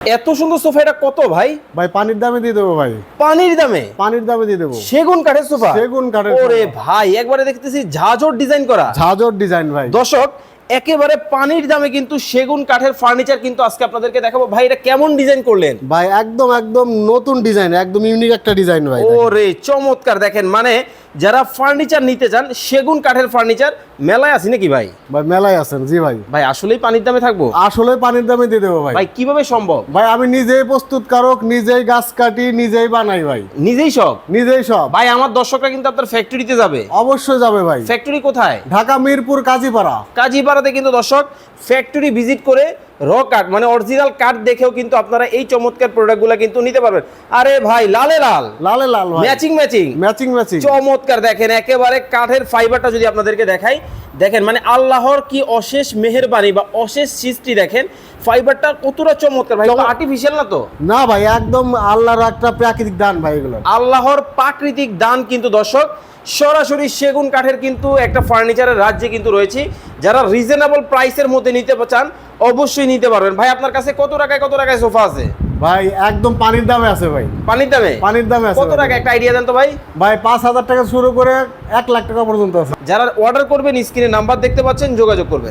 এত সুন্দর সোফা, এটা কত ভাই? ভাই পানির দামে দিয়ে দেবো ভাই। পানির দামে? পানির দামে দিয়ে দেবো। সেগুন কাঠের সোফা? সেগুন কাঠের। ওরে ভাই, একবারে দেখতেছি ঝাঁঝর ডিজাইন করা। ঝাঁঝর ডিজাইন ভাই। দর্শক, একেবারে পানির দামে কিন্তু সেগুন কাঠের ফার্নিচার কিন্তু আজকে আপনাদেরকে দেখাবো। ভাই এটা কেমন ডিজাইন করলেন? ভাই একদম একদম নতুন ডিজাইন, একদম ইউনিক একটা ডিজাইন ভাই। ওরে চমৎকার, দেখেন মানে যারা ফার্নিচার নিতে চান সেগুন কাঠের ফার্নিচার মেলায় আছে নাকি ভাই? ভাই মেলায় আছেন, জি ভাই। ভাই আসলেই পানির দামে থাকবো? আসলে পানির দামে দিয়ে দেবো ভাই। ভাই কিভাবে সম্ভব? ভাই আমি নিজেই প্রস্তুতকারক, নিজেই গাছ কাটি, নিজেই বানাই ভাই। নিজেই সব? নিজেই সব ভাই আমার দর্শকরা কিন্তু আপনার ফ্যাক্টরিতে যাবে। অবশ্যই যাবে ভাই। ফ্যাক্টরি কোথায়? ঢাকা মিরপুর কাজীপাড়া। কাজীপাড়াতে কিন্তু দর্শক ফ্যাক্টরি ভিজিট করে র কাঠ মানে অরিজিনাল কাঠ দেখেও কিন্তু আপনারা এই চমৎকার প্রোডাক্টগুলো কিন্তু নিতে পারবেন। আরে ভাই লালে লাল, লালে লাল ভাই। ম্যাচিং ম্যাচিং ম্যাচিং ম্যাচিং চমৎকার, দেখেন একেবারে কাঠের ফাইবারটা যদি আপনাদেরকে দেখাই, দেখেন মানে আল্লাহর কি অশেষ মেহেরবানি বা অশেষ সৃষ্টি। দেখেন ফাইবারটা কতটা চমৎকার ভাই, আর্টিফিশিয়াল না তো? না ভাই, একদম আল্লাহর একটা প্রাকৃতিক দান ভাই এগুলো। আল্লাহর প্রাকৃতিক দান কিন্তু দর্শক। সরাসরি সেগুন কাঠের কিন্তু একটা ফার্নিচারের রাজ্যে কিন্তু রয়েছে। যারা রিজনেবল প্রাইসের মধ্যে নিতে চান অবশ্যই নিতে পারবেন। ভাই আপনার কাছে কত টাকায় সোফা আছে? ভাই একদম পানির দামে আছে ভাই। পানির দামে? পানির দামে আছে। কত টাকা একটা আইডিয়া দেন তো ভাই। ভাই 5,000 টাকা শুরু করে 1 লাখ টাকা পর্যন্ত আছে। যারা অর্ডার করবেন স্ক্রিনে নাম্বার দেখতে পাচ্ছেন, যোগাযোগ করবেন।